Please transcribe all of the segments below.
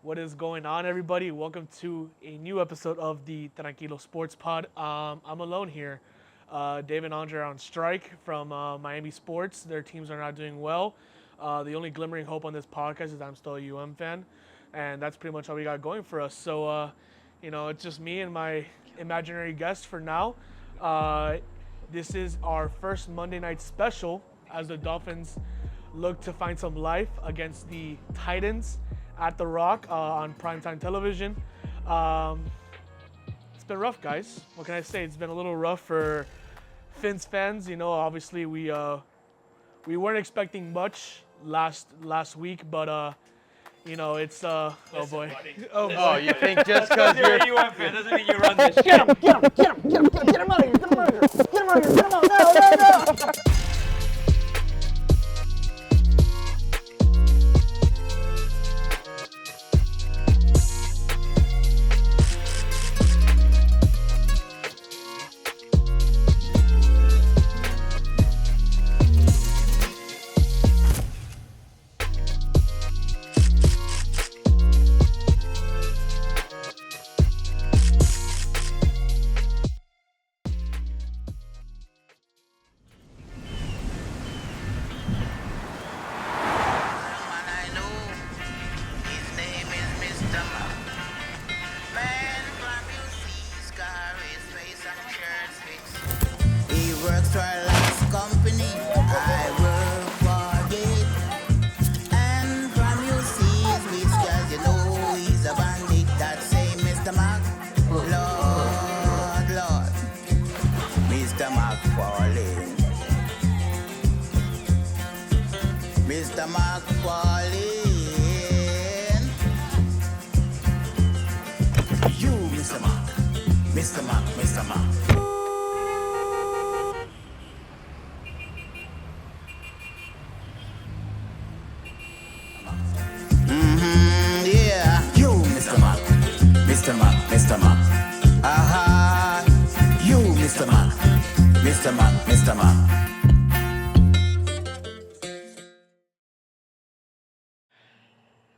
What is going on, everybody? Welcome to a new episode of the Tranquilo Sports Pod. I'm alone here. Dave and Andre are on strike from Miami Sports. Their teams are not doing well. The only glimmering hope on this podcast is I'm still a fan, and that's pretty much all we got going for us. So, it's just me and my imaginary guest for now. This is our first Monday night special as the Dolphins look to find some life against the Titans at The Rock on primetime television. It's been rough, guys. What can I say? It's been a little rough for Finns fans. Obviously we weren't expecting much last week, but it's oh boy. Oh boy. Oh, you think just because you're a UM fan doesn't mean you run this shit. Get him out of here, get him out of here, get him out of here, get him out, no.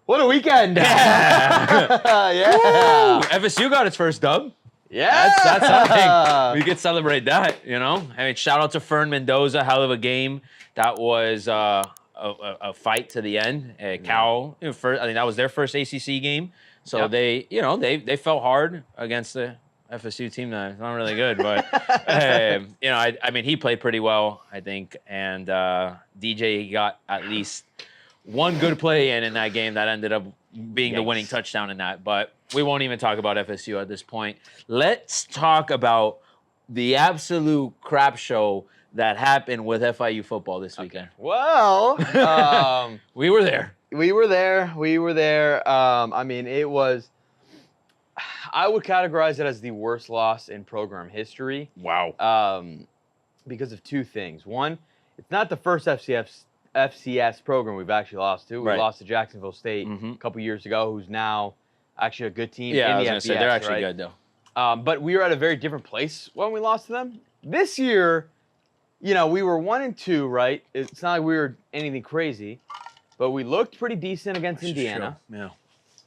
What a weekend! Yeah. FSU got its first dub. Yeah, That's something. We could celebrate that, I mean, shout out to Fern Mendoza. Hell of a game. That was a fight to the end. Cal, I think that was their first ACC game. So they felt hard against the FSU team that's not really good, but I mean, he played pretty well, I think, and DJ got at least one good play in that game that ended up being the winning touchdown in that. But we won't even talk about FSU at this point. Let's talk about the absolute crap show that happened with FIU football this weekend. Well, We were there. We were there. I mean, it was. I would categorize it as the worst loss in program history. Wow. Because of two things. One, it's not the first FCS program we've actually lost to. We lost to Jacksonville State a couple years ago, who's now actually a good team in the FBS. I was going to say, they're actually good, though. But we were at a very different place when we lost to them. This year, we were 1-2, right? It's not like we were anything crazy, but we looked pretty decent against Indiana. Sure. Yeah.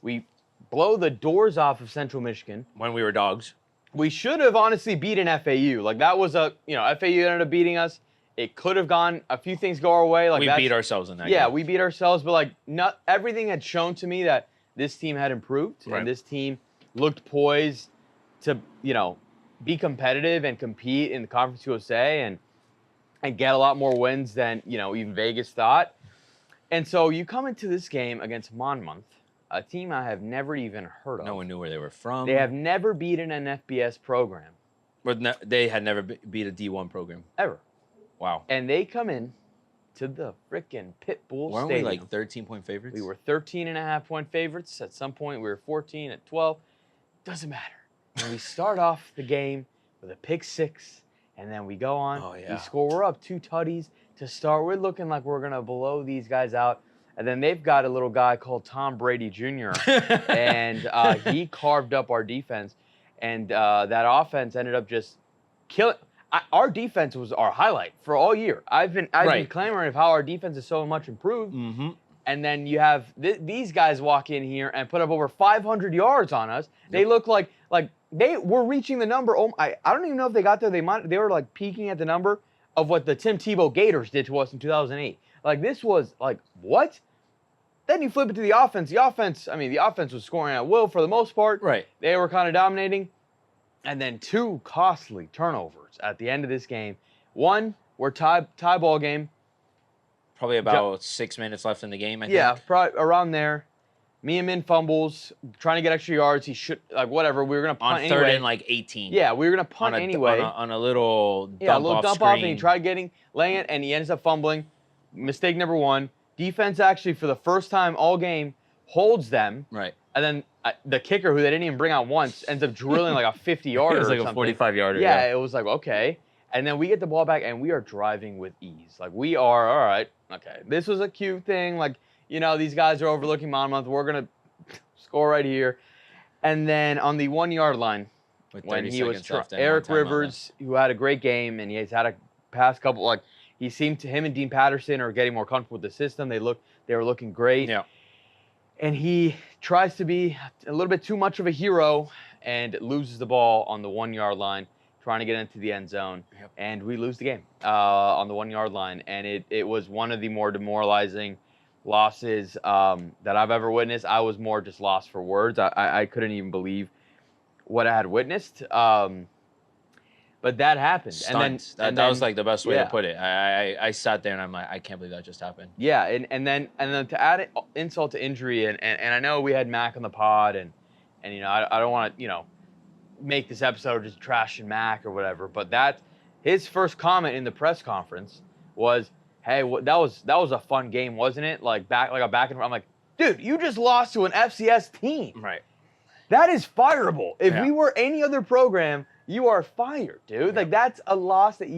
We blow the doors off of Central Michigan. When we were dogs. We should have honestly beaten FAU. Like, that was FAU ended up beating us. It could have gone, a few things go our way. Like we beat ourselves in that game. Yeah, we beat ourselves, but not everything had shown to me that this team had improved, and this team looked poised to, be competitive and compete in the Conference USA and get a lot more wins than, even Vegas thought. And so you come into this game against Monmouth, a team I have never even heard of. No one knew where they were from. They have never beaten an FBS program. But they had never beat a D1 program. Ever. Wow. And they come in to the frickin' Pitbull Weren't Stadium. we like 13-point favorites? We were 13.5-point favorites. At some point, we were 14 at 12. Doesn't matter. And we start off the game with a pick six, and then we go on. Oh, yeah. We score. We're up 2 tutties to start. We're looking like we're going to blow these guys out. And then they've got a little guy called Tom Brady Jr., and he carved up our defense. And that offense ended up just killing. Our defense was our highlight for all year. I've been clamoring of how our defense is so much improved. Mm-hmm. And then you have these guys walk in here and put up over 500 yards on us. They look like they were reaching the number. Oh, I don't even know if they got there. They were like peaking at the number of what the Tim Tebow Gators did to us in 2008. Like this was like what? Then you flip it to the offense. The offense was scoring at will for the most part. Right. They were kind of dominating. And then 2 costly turnovers at the end of this game. One, we're tie ball game. Probably about 6 minutes left in the game, I think. Yeah, probably around there. Min fumbles, trying to get extra yards. He should, whatever. We were going to punt anyway. On 3rd and 18. Yeah, we were going to punt anyway. On a little dump off and he tried laying it, and he ends up fumbling. Mistake number 1. Defense actually, for the first time all game, holds them. Right. And then the kicker, who they didn't even bring out once, ends up drilling like a 50-yarder. It was like a 45-yarder. Yeah, it was like, okay. And then we get the ball back, and we are driving with ease. Like, we are, all right, okay. This was a cute thing. Like, these guys are overlooking Monmouth. We're going to score right here. And then on the 1-yard line, when he was Eric Rivers, who had a great game, and he's had a past couple, him and Dean Patterson are getting more comfortable with the system. They were looking great. Yeah. And he tries to be a little bit too much of a hero and loses the ball on the 1-yard line, trying to get into the end zone. Yep. And we lose the game on the 1-yard line. And it was one of the more demoralizing losses that I've ever witnessed. I was more just lost for words. I couldn't even believe what I had witnessed. But that happened. Stunned. And that was like the best way to put it. I sat there and I'm like, I can't believe that just happened. Yeah, and then to add insult to injury, and I know we had Mac on the pod, and I don't want to make this episode just trashing Mac or whatever, but his first comment in the press conference was, "Hey, that was a fun game, wasn't it? Like a back and forth." I'm like, dude, you just lost to an FCS team. Right. That is fireable. If we were any other program, you are fired, dude. Yeah. Like, that's a loss that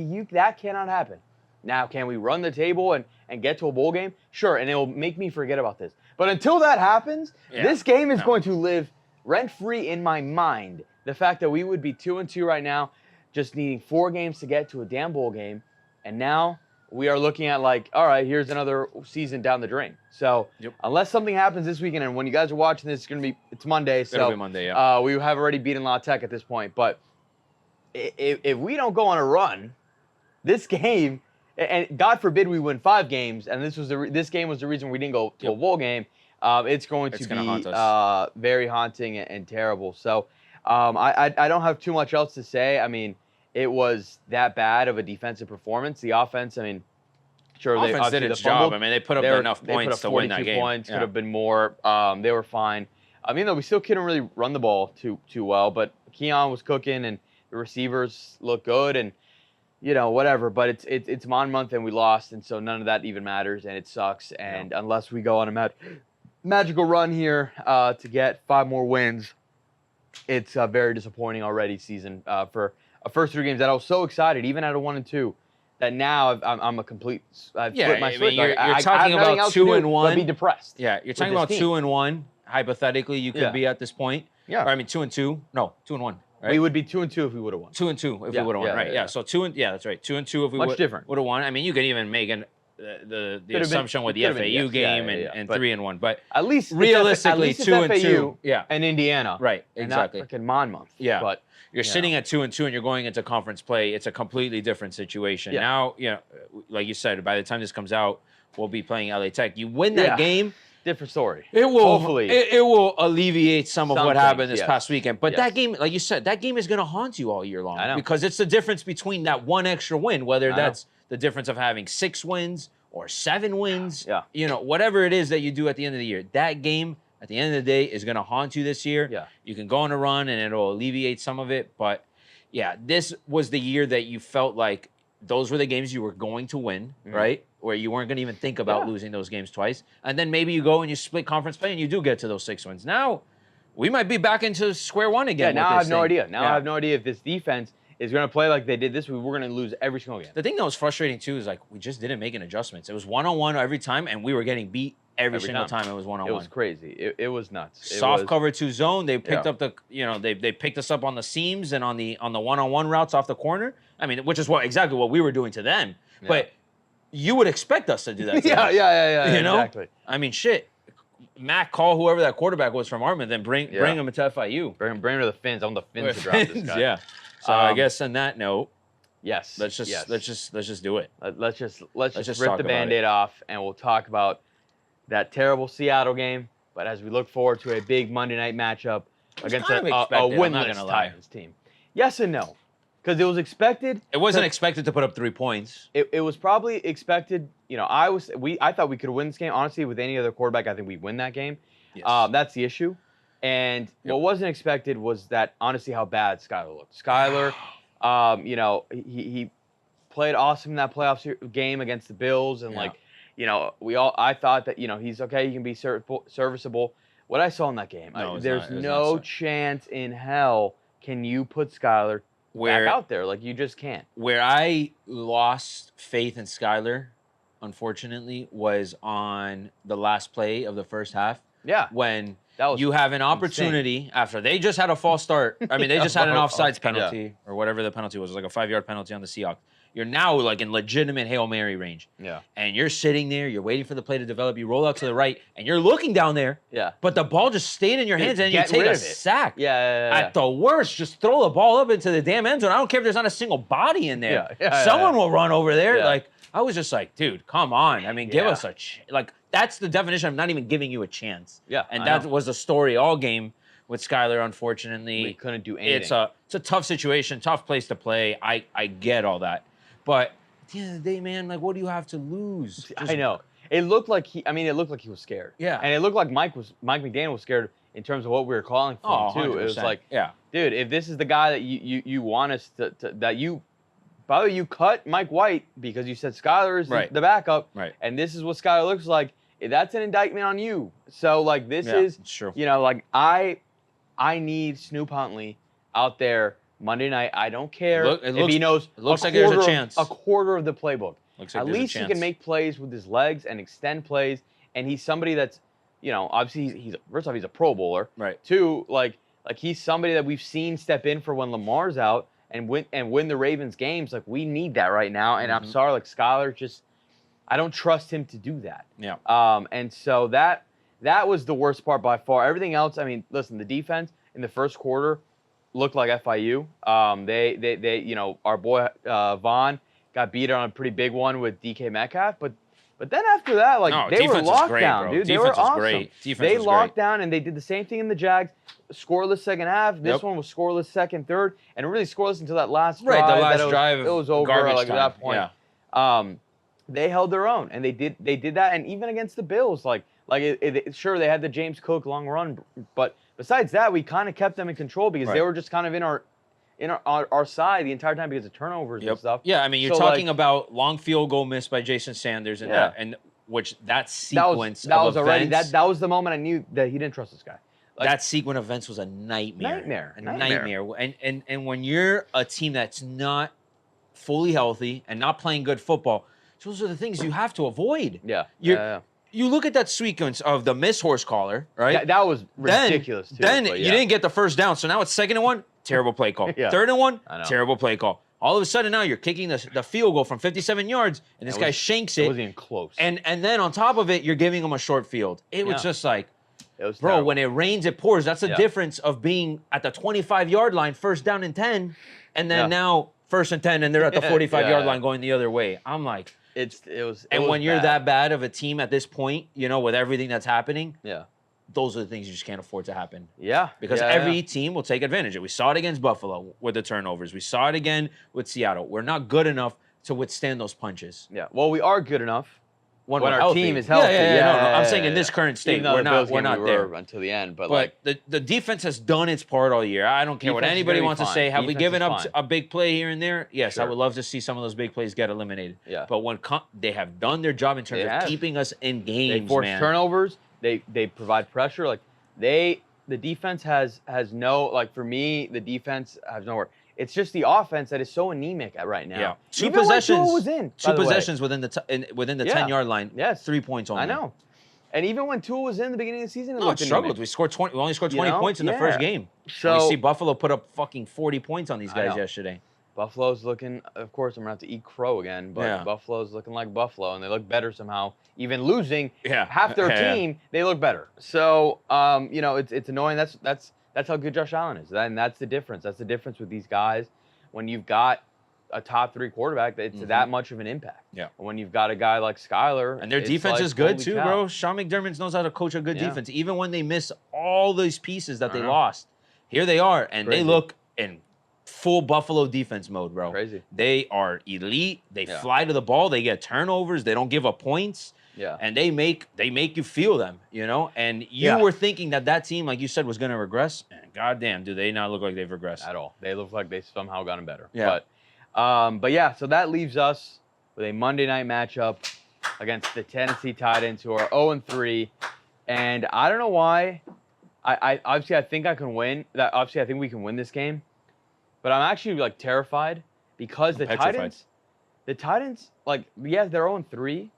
cannot happen. Now, can we run the table and get to a bowl game? Sure, and it will make me forget about this. But until that happens, this game is going to live rent-free in my mind. The fact that we would be 2-2 right now, just needing 4 games to get to a damn bowl game, and now we are looking at all right, here's another season down the drain. So unless something happens this weekend, and when you guys are watching this, it's Monday. It'll be Monday, yeah. We have already beaten La Tech at this point, but if we don't go on a run, this game, and God forbid we win 5 games, and this game was the reason we didn't go to a bowl game, it's going to be haunt us. Very haunting and terrible. So I don't have too much else to say. I mean, it was that bad of a defensive performance. The offense, sure, offense did its job. They put up enough points to win that game. Points, could have been more. They were fine. Though we still couldn't really run the ball too well, but Keon was cooking, and the receivers look good, and whatever. But it's Monmouth, and we lost, and so none of that even matters, and it sucks. And unless we go on a magical run here to get 5 more wins, it's a very disappointing already season for a first 3 games that I was so excited, even at a 1-2, that now I'm a complete. I've flipped my switch. You're talking about 2-1. Be depressed. Yeah, you're talking about 2-1. Hypothetically, you could be at this point. Yeah. Or 2-2. No, 2-1. Right? We would be 2-2 if we would have won. 2-2 if we would have won. Right. Yeah. So 2 and that's right. 2-2 if we would have won. You could even make the assumption with the FAU game and 3-1, but at least realistically 2-2. Yeah. And Indiana. Right. Exactly. And not freaking Monmouth. Yeah. But you're sitting at 2-2 and you're going into conference play. It's a completely different situation. Yeah. Now, like you said, by the time this comes out, we'll be playing LA Tech. You win that game. Different story. It will. Hopefully. It will alleviate some of what happened this past weekend. But that game, like you said, that game is going to haunt you all year long. I know. Because it's the difference between that one extra win, whether that's the difference of having 6 wins or 7 wins. Yeah. Whatever it is that you do at the end of the year. That game, at the end of the day, is going to haunt you this year. Yeah. You can go on a run and it'll alleviate some of it. But, yeah, this was the year that you felt like those were the games you were going to win, right? Where you weren't going to even think about losing those games twice. And then maybe you go and you split conference play and you do get to those 6 wins. Now, we might be back into square one again. Yeah, now I have no idea. I have no idea if this defense is going to play like they did this week. We're going to lose every single game. The thing that was frustrating, too, is we just didn't make any adjustments. It was one-on-one every time, and we were getting beat every single time it was one-on-one. It was crazy. It was nuts. Soft cover 2 zone. They picked up they picked us up on the seams and on the one-on-one routes off the corner. Which is exactly what we were doing to them. Yeah. But you would expect us to do that. Yeah. You know, exactly. I mean, shit. Matt, call whoever that quarterback was from Armin, then bring him to FIU. Bring him to the Fins. I want the Fins to drop this guy. Yeah. So I guess on that note, yes. let's just do it. Let's just rip talk the about Band-Aid it. off, and we'll talk about that terrible Seattle game. But as we look forward to a big Monday night matchup against a winless Titans team. Yes and no. Because it was expected. It wasn't expected to put up 3 points. It was probably expected. You know, I thought we could win this game. Honestly, with any other quarterback, I think we'd win that game. Yes. That's the issue. And what wasn't expected was that, honestly, how bad Skyler looked. Skyler, you know, he played awesome in that playoff game against the Bills. And, like, you know, I thought that, you know, he's okay. He can be serviceable. What I saw in that game, there's no chance in hell can you put Skyler back out there. Like, you just can't. Where I lost faith in Skyler, unfortunately, was on the last play of the first half. Yeah. When you have an opportunity after they just had a false start. I mean, they just had an offsides penalty or whatever the penalty was. It was like a 5-yard penalty on the Seahawks. You're now like in legitimate Hail Mary range. Yeah. And you're sitting there, you're waiting for the play to develop, you roll out to the right, and you're looking down there. Yeah. But the ball just stayed in your hands and you take a sack. Yeah. At the worst, just throw the ball up into the damn end zone. I don't care if there's not a single body in there. Someone will run over there. Yeah. Like, I was just like, dude, come on. I mean, give us a like, that's the definition of not even giving you a chance. Yeah. And that was the story all game with Skyler, unfortunately. We couldn't do anything. It's a tough situation, tough place to play. I get all that. But at the end of the day, man, like, what do you have to lose? I know. It looked like he was scared. Yeah. And it looked like Mike McDaniel was scared in terms of what we were calling for him, too. 100%. It was like, yeah, dude, if this is the guy that you want us to that you, by the way, you cut Mike White because you said Skyler is the backup. Right. And this is what Skyler looks like. That's an indictment on you. So, like, this is, it's true. You know, like, I need Snoop Huntley out there Monday night. I don't care if he knows like there's a chance. A quarter of the playbook. Looks like At least he can make plays with his legs and extend plays. And he's somebody that's, you know, obviously he's first off, he's a Pro Bowler. Right. Two, like he's somebody that we've seen step in for when Lamar's out and win the Ravens games. Like, we need that right now. And I'm sorry, like, Skyler just, I don't trust him to do that. Yeah. And so that was the worst part by far. Everything else, I mean, listen, the defense in the first quarter looked like FIU. They you know, our boy Vaughn got beat on a pretty big one with DK Metcalf, but then after that, like, they were locked down, dude. They were awesome. Great. They locked down, and they did the same thing in the Jags. Scoreless second half. This one was scoreless second, third, and really scoreless until that last drive. Right, the last drive. It was over like at that point. Yeah. They held their own, and they did that, and even against the Bills, sure, they had the James Cook long run, but besides that, we kind of kept them in control because they were just kind of in our side the entire time because of turnovers and stuff. Yeah, I mean, you're talking about long field goal missed by Jason Sanders and that sequence that was of already events, that was the moment I knew that he didn't trust this guy. Like, that sequence of events was a nightmare. A nightmare. And when you're a team that's not fully healthy and not playing good football, those are the things you have to avoid. Yeah. You look at that sequence of the missed horse collar, right? That was ridiculous, too. Then you didn't get the first down, so now it's 2nd and 1, terrible play call. 3rd and 1, terrible play call. All of a sudden now you're kicking the field goal from 57 yards, and this guy shanks it. It wasn't even close. And then on top of it, you're giving him a short field. It was just like, bro, terrible. When it rains, it pours. That's the difference of being at the 25-yard line, 1st down and 10, and then now 1st and 10, and they're at the 45-yard line going the other way. I'm like... When you're that bad of a team at this point, you know, with everything that's happening, those are the things you just can't afford to happen. Yeah. Because every team will take advantage of it. We saw it against Buffalo with the turnovers. We saw it again with Seattle. We're not good enough to withstand those punches. Yeah. Well, we are good enough when our healthy. team is healthy. No. I'm saying in this current state, we're not there until the end. But like the defense has done its part all year. I don't care what anybody wants to say. Have we given up a big play here and there? Yes, I would love to see some of those big plays get eliminated. Yeah. But when they have done their job in terms of keeping us in games, they force turnovers. They provide pressure. Like the defense has no, like, for me, the defense has nowhere. It's just the offense that is so anemic right now. Yeah. Two possessions within the 10-yard line. Yes. 3 points only. I know. And even when Tua was in the beginning of the season, it struggled. We only scored 20 points in the first game. So and we see Buffalo put up fucking 40 points on these guys yesterday. Buffalo's looking, of course, I'm going to have to eat crow again, but Buffalo's looking like Buffalo, and they look better somehow. Even losing half their team, they look better. So, it's annoying. That's how good Josh Allen is. And that's the difference. That's the difference with these guys. When you've got a top 3 quarterback, it's that much of an impact. Yeah. And when you've got a guy like Skyler, and their defense is good too, bro. Sean McDermott knows how to coach a good defense, even when they miss all these pieces that they lost. Here they are, and they look in full Buffalo defense mode, bro. Crazy. They are elite. They fly to the ball. They get turnovers. They don't give up points. Yeah. And they make you feel them, And you were thinking that team, like you said, was going to regress. And goddamn, do they not look like they've regressed at all? They look like they've somehow gotten better. Yeah. But yeah, so that leaves us with a Monday night matchup against the Tennessee Titans, who are 0-3. And I don't know why. I obviously I think I can win. Obviously I think we can win this game. But I'm actually like terrified because the Titans, they're 0-3.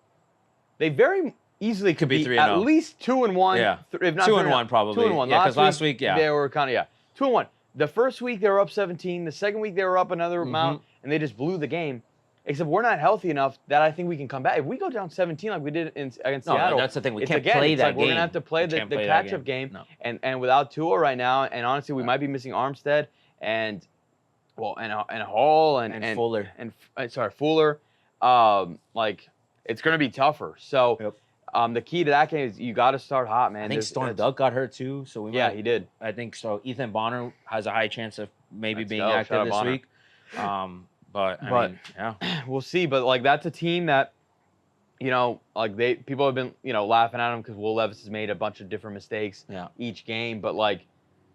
They very easily could be at least 2-1. Yeah, if not 2-1 probably. 2-1. Yeah, because last week, they were kind of 2-1. The first week they were up 17. The second week they were up another amount, and they just blew the game. Except we're not healthy enough that I think we can come back. If we go down 17 like we did against Seattle, that's the thing. We can't play that game. We're gonna have to play the catch-up game. No. And without Tua right now, and honestly, we might be missing Armstead and Hall and Fuller Fuller. It's gonna be tougher. So. The key to that game is you got to start hot, man. I think Storm Duck got hurt too, so he did. I think so. Ethan Bonner has a high chance of maybe being active this week. But I mean, we'll see. But that's a team that, people have been laughing at them because Will Levis has made a bunch of different mistakes each game. But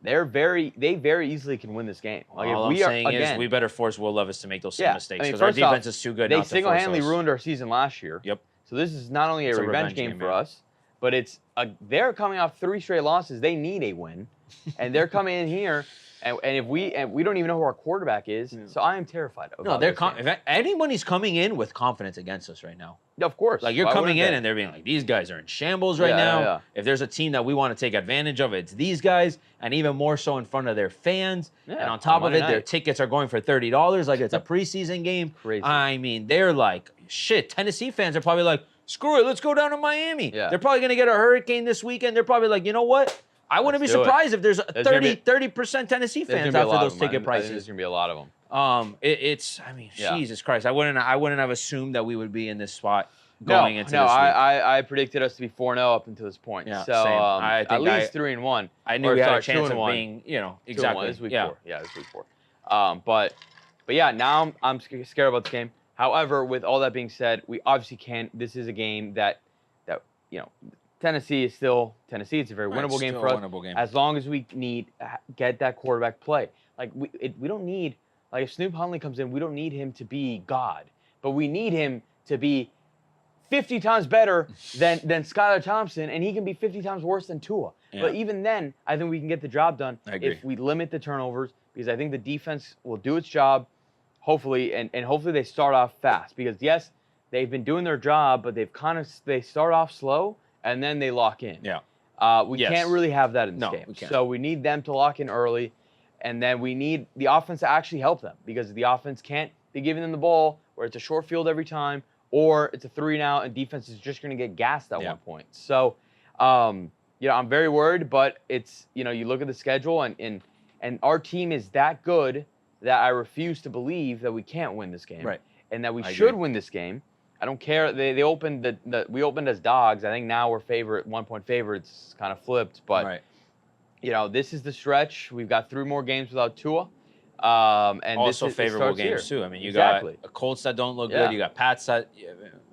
they very easily can win this game. All I'm saying is we better force Will Levis to make those same mistakes because our defense is too good. They single-handedly ruined our season last year. Yep. So this is not only a revenge game for us, but they're coming off 3 straight losses. They need a win, and they're coming in here, and if we don't even know who our quarterback is, so I am terrified. If anybody's coming in with confidence against us right now. Of course. You're coming in and they're being like, these guys are in shambles right now. Yeah. If there's a team that we want to take advantage of, it's these guys, and even more so in front of their fans. Yeah, and on top of it, their tickets are going for $30 like it's a preseason game. Crazy. I mean, they're like, shit, Tennessee fans are probably like, screw it, let's go down to Miami. Yeah. They're probably going to get a hurricane this weekend. They're probably like, you know what? I wouldn't be surprised if there's 30% Tennessee fans after those ticket prices. There's going to be a lot of them. Jesus Christ. I wouldn't have assumed that we would be in this spot going into this week. I predicted us to be 4-0 up until this point. Yeah, so same. I think at least 3-1. I knew we had a chance of being, exactly. This week 4. Yeah, this week 4. But yeah, now I'm scared about this game. However, with all that being said, we obviously can't. This is a game that Tennessee is still Tennessee. It's a very winnable game for us. As long as we get that quarterback play. We don't need if Snoop Huntley comes in, we don't need him to be God, but we need him to be 50 times better than Skylar Thompson, and he can be 50 times worse than Tua. Yeah. But even then, I think we can get the job done if we limit the turnovers, because I think the defense will do its job, hopefully, and hopefully they start off fast. Because yes, they've been doing their job, but they start off slow and then they lock in. Yeah. We can't really have that in this game. We can't. So we need them to lock in early, and then we need the offense to actually help them, because the offense can't be giving them the ball where it's a short field every time, or it's a 3 and out, and defense is just going to get gassed at one point. So, I'm very worried, but it's, you look at the schedule, and our team is that good that I refuse to believe that we can't win this game. Right. And that we should win this game. I don't care. They opened we opened as dogs. I think now we're 1-point favorites, kind of flipped, but this is the stretch. We've got 3 more games without Tua. And also favorable games too. I mean, you got Colts that don't look good. You got Pats that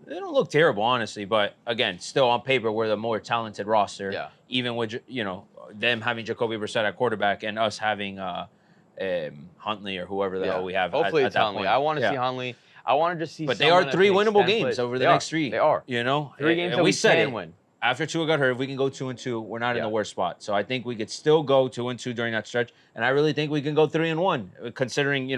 they don't look terrible, honestly. But again, still on paper, we're the more talented roster. Yeah. Even with them having Jacoby Brissett at quarterback and us having Huntley or whoever the hell we have. Hopefully at it's that Huntley. point. I want to see Huntley. I want to just see. But they are 3 winnable games over the next 3. They are 3 games that we can win. After Tua got hurt, if we can go 2-2, we're not in the worst spot. So I think we could still go 2-2 during that stretch, and I really think we can go 3-1, considering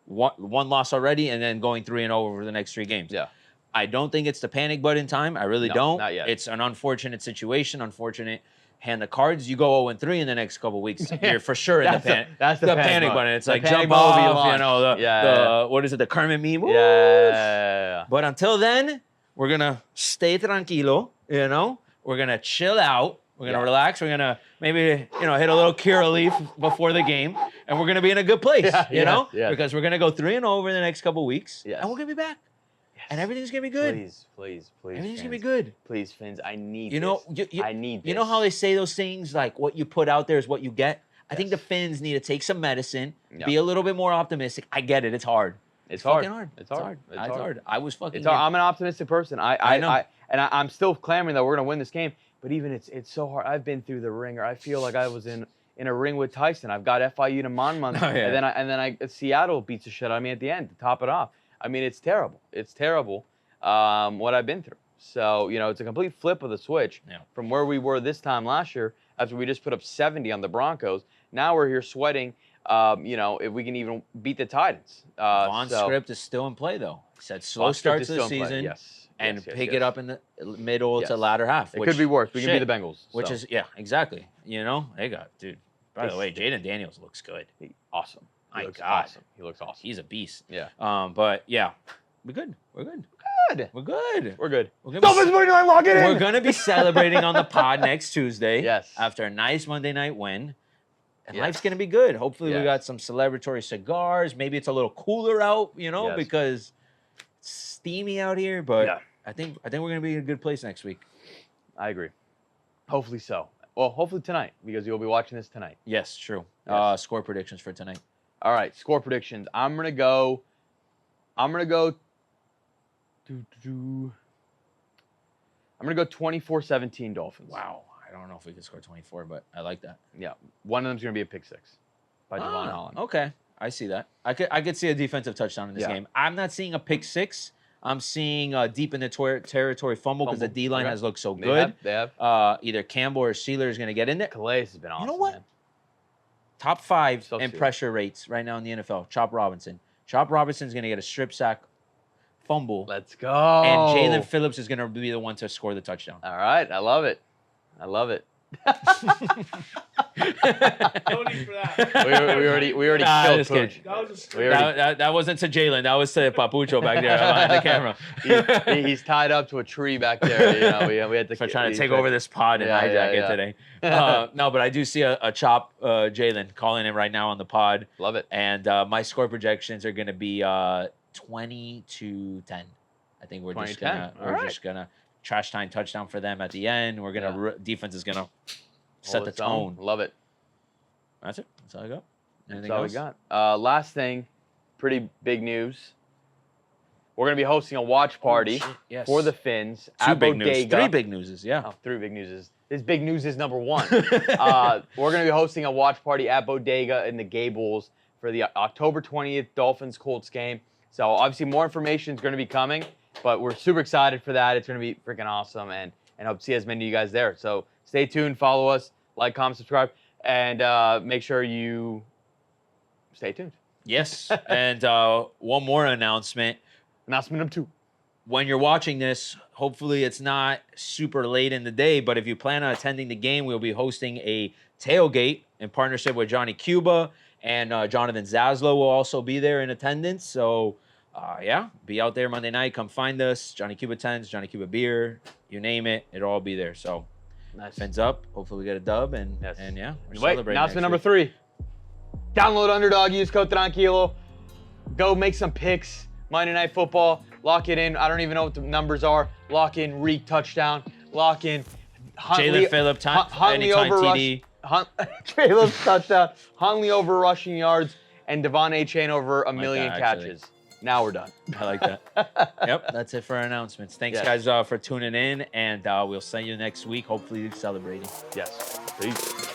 one loss already and then going 3-0 over the next 3 games. Yeah, I don't think it's the panic button time. I really don't. Not yet. It's an unfortunate situation, unfortunate hand the cards, you go 0-3 in the next couple weeks. You're for sure in That's the panic button. It's The like panic jump button will be off, launched. the what is it, the Kermit meme? Whoosh. Yeah. But until then, we're gonna stay tranquilo, We're gonna chill out. We're gonna relax. We're gonna maybe, hit a little Curaleaf before the game, and we're gonna be in a good place, Yes. because we're gonna go 3-0 over the next couple weeks, Yes. and we're gonna be back, Yes. and everything's gonna be good. Please. Everything's gonna be Fins. good. Please, Fins. I need I need this. You know how they say those things like what you put out there is what you get? I think the Finns need to take some medicine, be a little bit more optimistic. I get it. It's hard. It's fucking hard. It's hard. I was fucking. It's hard. I'm an optimistic person. I know. I'm still clamoring that we're gonna win this game. But even it's so hard. I've been through the ringer. I feel like I was in a ring with Tyson. I've got FIU to Monmouth, and then Seattle beats the shit out of me at the end to top it off. I mean, it's terrible. It's terrible what I've been through. So it's a complete flip of the switch from where we were this time last year after we just put up 70 on the Broncos. Now we're here sweating. If we can even beat the Titans. Vaughn's script is still in play though. He said slow starts to the season. Yes. And pick it up in the middle to latter half. It could be worse. We can be the Bengals. Which is, exactly. They got, dude. By the way, Jaden Daniels looks good. Awesome. My God. Awesome. He looks awesome. He's a beast. Yeah. But yeah, we're good. We're good. We're good. We're good. Dolphins money line, lock it in. We're going to be celebrating on the pod next Tuesday. Yes. After a nice Monday night win. And life's going to be good. Hopefully we got some celebratory cigars. Maybe it's a little cooler out, because it's steamy out here. But I think we're going to be in a good place next week. I agree. Hopefully so. Well, hopefully tonight, because you'll be watching this tonight. Yes, true. Yes. Score predictions for tonight. All right, score predictions. I'm gonna go 24-17 Dolphins. Wow. I don't know if we could score 24, but I like that. Yeah. One of them's gonna be a pick six by Devon Holland. Okay. I see that. I could see a defensive touchdown in this game. I'm not seeing a pick six. I'm seeing deep in the territory fumble because the D-line has looked so good. They have. Either Campbell or Sealer is going to get in there. Calais has been awesome. You know what? Man. Top 5 So in serious. pressure rates right now in the NFL. Chop Robinson. Chop Robinson's going to get a strip sack fumble. Let's go. And Jalen Phillips is going to be the one to score the touchdown. All right. I love it. No need for that. we already Nah, killed just kidding. Pooch. That was just We already, That wasn't to Jalen. That was to Papucho back there behind the camera. he's tied up to a tree back there. We had to For trying to take over this pod and hijack it today. No, but I do see a chop Jalen calling it right now on the pod. Love it. And my score projections are going to be 20-10. I think we're just gonna trash time touchdown for them at the end. We're gonna defense is gonna set the tone. Love it. That's it. That's all I got. Anything That's all else? we got. Last thing, pretty big news. We're gonna be hosting a watch party Yes. for the Finns Two at big news. Bodega. 3 big newses. Yeah. Oh, 3 big news. This big news is number 1. We're gonna be hosting a watch party at Bodega in the Gables for the October 20th Dolphins Colts game. So obviously more information is gonna be coming, but we're super excited for that. It's gonna be freaking awesome, and hope to see as many of you guys there. So stay tuned, follow us, like, comment, subscribe, and make sure you stay tuned. Yes. And one more announcement. Announcement number 2. When you're watching this, hopefully it's not super late in the day, but if you plan on attending the game, we'll be hosting a tailgate in partnership with Johnny Cuba, and Jonathan Zaslow will also be there in attendance. So, be out there Monday night. Come find us. Johnny Cuba tents, Johnny Cuba beer, you name it, it'll all be there. So, Nice. Fins up. Hopefully we get a dub, and we're Wait, celebrating. announcement number next week. 3. Download Underdog, use code Tranquilo. Go make some picks. Monday Night Football. Lock it in. I don't even know what the numbers are. Lock in Reek touchdown. Lock in Jalen Phillips, Huntley anytime over TD. Phillips touchdown. Huntley over rushing yards, and Devon A. Chain over a million that, actually. catches. Now we're done. I like that. Yep, that's it for our announcements. Thanks, Yes. guys, for tuning in, and we'll see you next week, hopefully celebrating. Yes. Peace.